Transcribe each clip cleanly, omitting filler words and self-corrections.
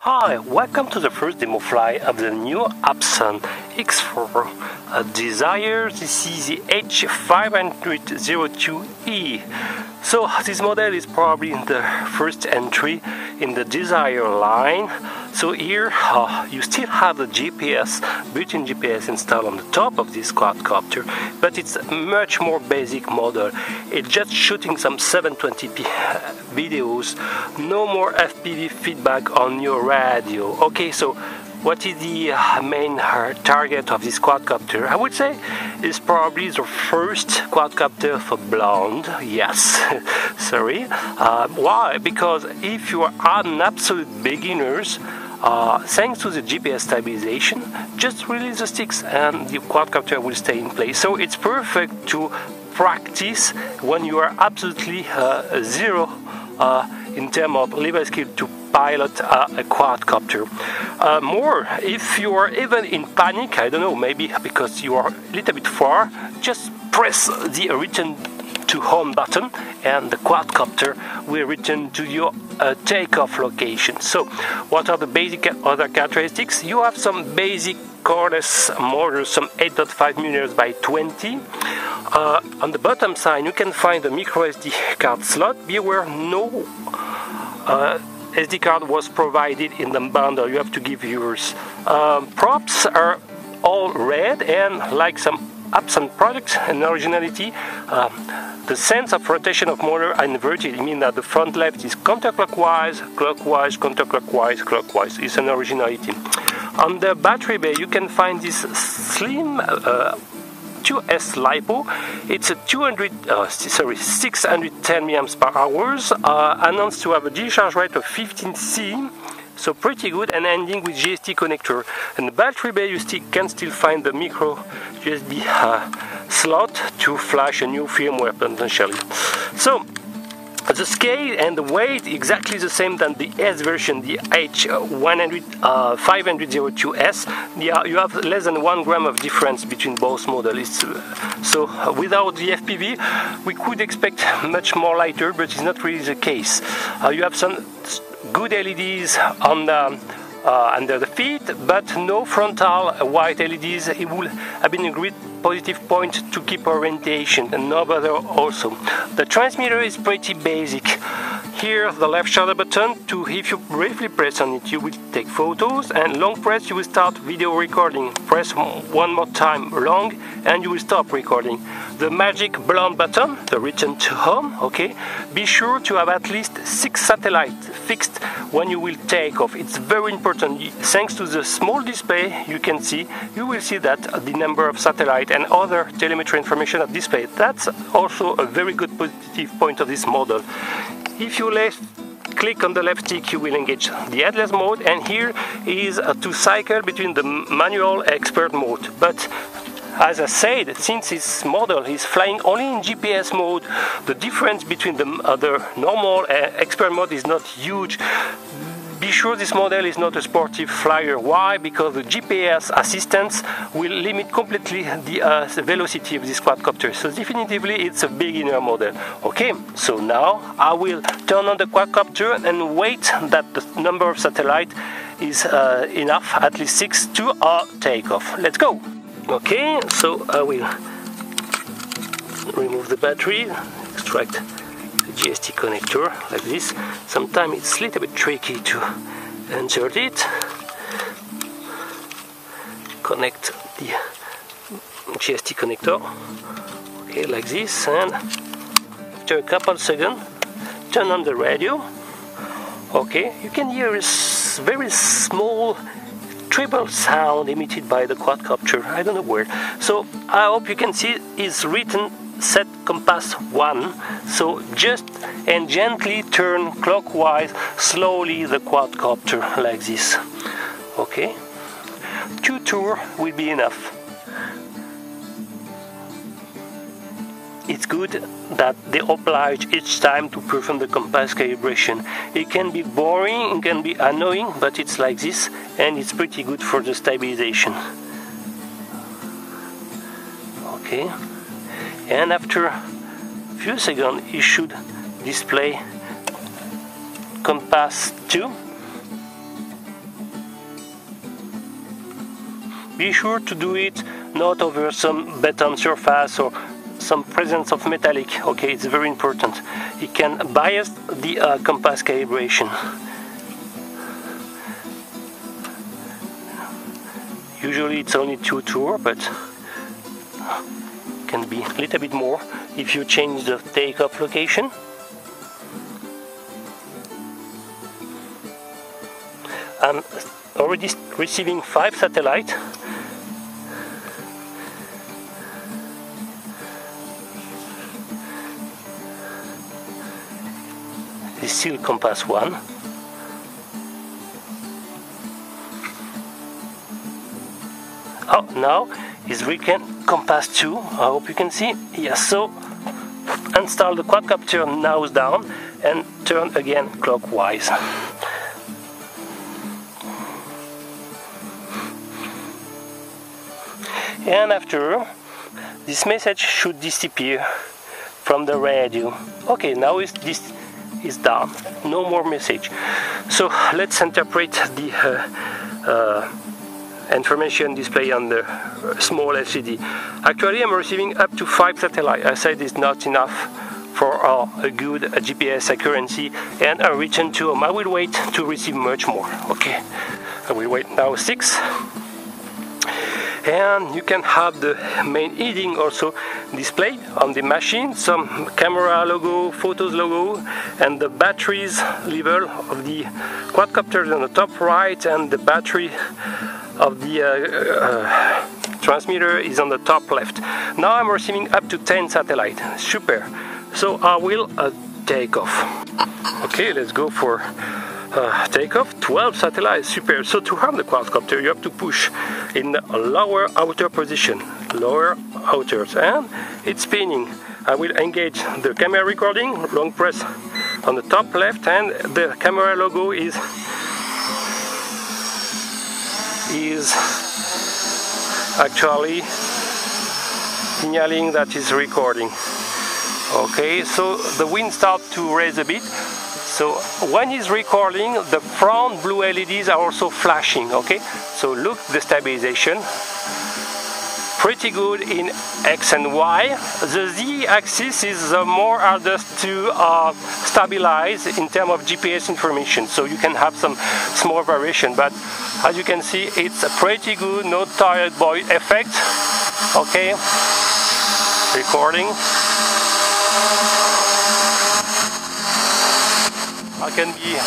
Hi, welcome to the first demo flight of the new Hubsan H502E. This is the H502E. So this model is probably the first entry in the Desire line. So here you still have the GPS, built-in GPS installed on the top of this quadcopter, but it's a much more basic model. It's just shooting some 720p videos, no more FPV feedback on your radio. Okay, so what is the main target of this quadcopter? I would say it's probably the first quadcopter for blonde. Yes, sorry. Why? Because if you are an absolute beginners, thanks to the GPS stabilization, just release the sticks and the quadcopter will stay in place. So it's perfect to practice when you are absolutely zero in terms of level skill to pilot a quadcopter. More, if you are even in panic, I don't know, maybe because you are a little bit far, just press the return to home button and the quadcopter will return to your takeoff location. So what are the basic other characteristics? You have some basic cordless motors, some 8.5mm by 20. On the bottom side you can find the micro SD card slot. Beware, no SD card was provided in the bundle, you have to give yours. Props are all red, and like some Hubsan products and originality, the sense of rotation of motor are inverted. It means that the front left is counterclockwise, clockwise, counterclockwise, clockwise. It's an originality. On the battery bay you can find this slim 2S LiPo. It's a 610 mAh, announced to have a discharge rate of 15C, so pretty good, and ending with GST connector. And the battery bay you can still find the micro USB slot to flash a new firmware potentially. So the scale and the weight exactly the same than the S version, the H502S. You have less than 1 gram of difference between both models. So without the FPV, we could expect much more lighter, but it's not really the case. You have some good LEDs on the under the feet, but no frontal white LEDs. It would have been a great positive point to keep orientation, and no other also. The transmitter is pretty basic. Here the left shoulder button, if you briefly press on it you will take photos, and long press you will start video recording. Press one more time long and you will stop recording. The magic blonde button, the return to home, okay. Be sure to have at least 6 satellites fixed when you will take off. It's very important. Thanks to the small display you will see that the number of satellites and other telemetry information are displayed. That's also a very good positive point of this model. If you click on the left stick you will engage the headless mode, and here is to cycle between the manual expert mode. But as I said, since this model is flying only in GPS mode, the difference between the normal expert mode is not huge. Be sure this model is not a sportive flyer. Why? Because the GPS assistance will limit completely the velocity of this quadcopter. So definitively it's a beginner model. Okay, so now I will turn on the quadcopter and wait that the number of satellites is enough, at least 6, to take off. Let's go. Okay, so I will remove the battery, extract the GST connector like this. Sometimes it's a little bit tricky to insert it. Connect the GST connector, okay, like this, and after a couple of seconds turn on the radio. Okay, you can hear a very small treble sound emitted by the quadcopter, I don't know where. So I hope you can see it's written set compass 1. So just and gently turn clockwise slowly the quadcopter like this. Okay, 2 tours will be enough. It's good that they oblige each time to perform the compass calibration. It can be boring, it can be annoying, but it's like this, and it's pretty good for the stabilization. Okay, and after a few seconds it should display compass 2. be sure to do it not over some button surface or some presence of metallic. Okay, it's very important. It can bias the compass calibration. Usually it's only 2 tours, but can be a little bit more if you change the takeoff location. I'm already receiving 5 satellites. This is still compass 1. Oh, now is recon compass 2. I hope you can see. Yes, so install the quadcopter nose down and turn again clockwise. And after, this message should disappear from the radio. Okay, now this is done. No more message. So let's interpret the information display on the small LCD. Actually, I'm receiving up to 5 satellites. I said it's not enough for a good GPS accuracy, and I return to home. I will wait to receive much more. Okay, I will wait now 6. And you can have the main heading also displayed on the machine, some camera logo, photos logo, and the batteries level of the quadcopter on the top right, and the battery of the transmitter is on the top left. Now I'm receiving up to 10 satellites. Super. So I will take off. Okay, let's go for takeoff. 12 satellites. Super. So to have the quadcopter, you have to push in the lower outer position. Lower outers. And it's spinning. I will engage the camera recording. Long press on the top left, and the camera logo is actually signaling that it's recording. Okay, so the wind starts to raise a bit. So when it's recording, the front blue LEDs are also flashing. Okay, so look, the stabilization pretty good in X and Y. The Z axis is more hardest to stabilize in terms of GPS information, so you can have some small variation, but as you can see, it's a pretty good, no tired boy effect. Okay, recording. I can be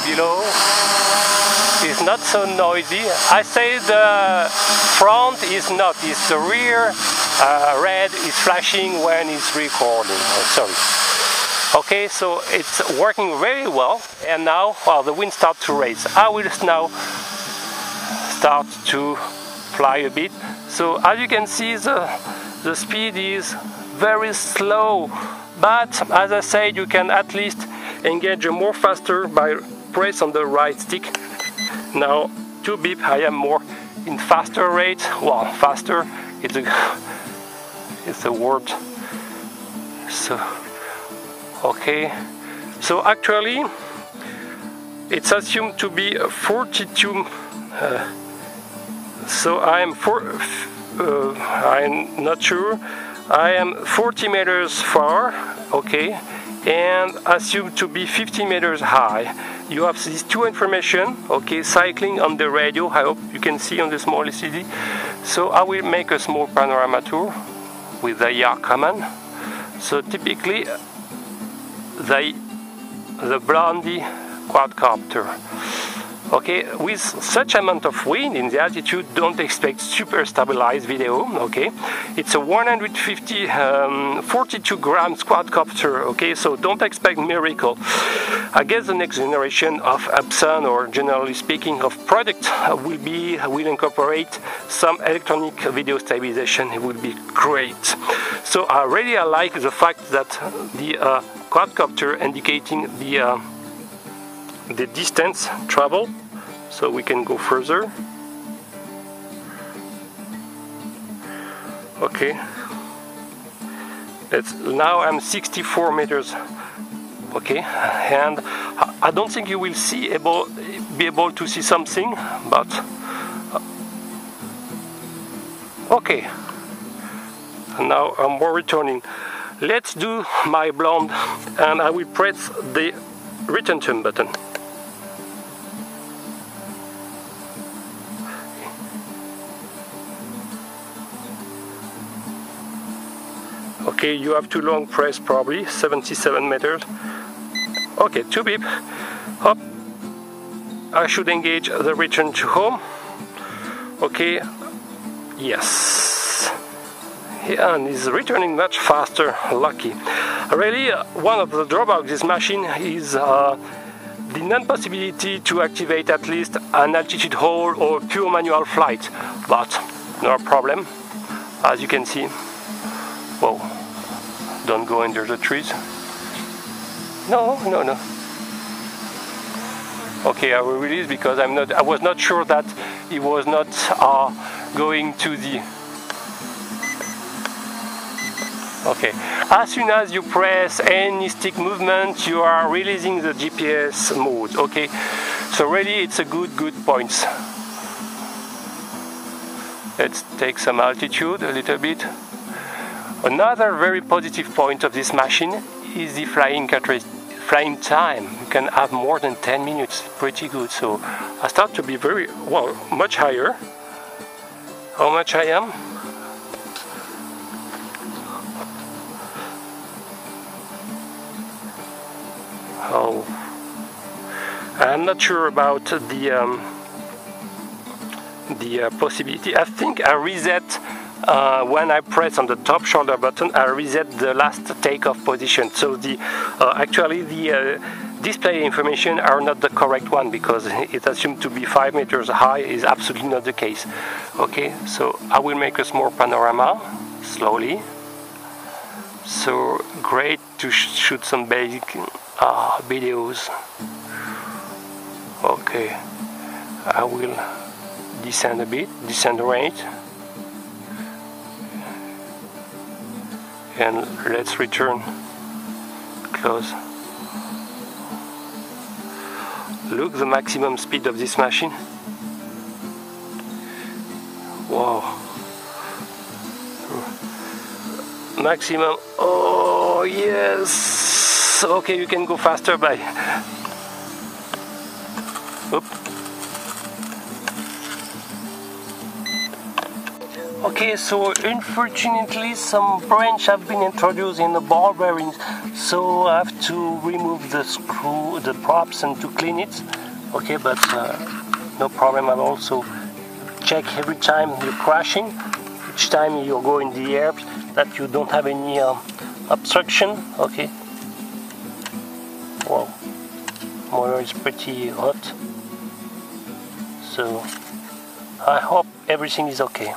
below. It's not so noisy. I say the front is not, it's the rear red is flashing when it's recording. Oh, sorry. Okay, so it's working very well, and now, well, the wind starts to raise. I will now start to fly a bit. So as you can see, the speed is very slow, but as I said, you can at least engage more faster by press on the right stick. Now, 2 beep, I am more in faster rate. Well, faster, it's a word. So, okay. So actually, it's assumed to be 42. So I'm not sure. I am 40 meters far. Okay. And assumed to be 50 meters high. You have these 2 information, okay, cycling on the radio. I hope you can see on the small LCD. So I will make a small panorama tour with the YAR command. So typically, the Blondie quadcopter. Okay, with such amount of wind in the altitude, don't expect super stabilized video. Okay, it's a 150 42 grams quadcopter. Okay, so don't expect miracle. I guess the next generation of Hubsan, or generally speaking of product, will incorporate some electronic video stabilization. It would be great. So I really like the fact that the quadcopter indicating the distance travel, so we can go further. Okay, now I'm 64 meters. Okay, and I don't think you will be able to see something, but Okay, now I'm returning. Let's do my blonde, and I will press the retention button. Okay, you have too long press, probably 77 meters. Okay, 2 beep. Hop. I should engage the return to home. Okay, yes. And it's returning much faster, lucky. Really, one of the drawbacks of this machine is the non-possibility to activate at least an altitude hold or pure manual flight, but no problem, as you can see. Whoa, don't go under the trees. No. Okay, I will release because I was not sure that it was not going to the... Okay, as soon as you press any stick movement, you are releasing the GPS mode. Okay, so really it's a good point. Let's take some altitude a little bit. Another very positive point of this machine is the flying time. You can have more than 10 minutes, pretty good. So I start to be much higher. How much I am? Oh, I'm not sure about the possibility. I think I reset when I press on the top shoulder button. I reset the last takeoff position. So actually the display information are not the correct one because it assumed to be 5 meters high. Is absolutely not the case. Okay, so I will make a small panorama slowly. So great to shoot some basic videos. Okay, I will descend a bit, decelerate, and let's return close. Look the maximum speed of this machine. Wow. Maximum. Oh yes. Okay, you can go faster by. Oop. Okay, so unfortunately some branch have been introduced in the ball bearings, so I have to remove the screw, the props, and to clean it. Okay, but no problem. I'll also check every time you're crashing, each time you go in the air, that you don't have any obstruction. Okay. Wow, motor is pretty hot, so I hope everything is okay.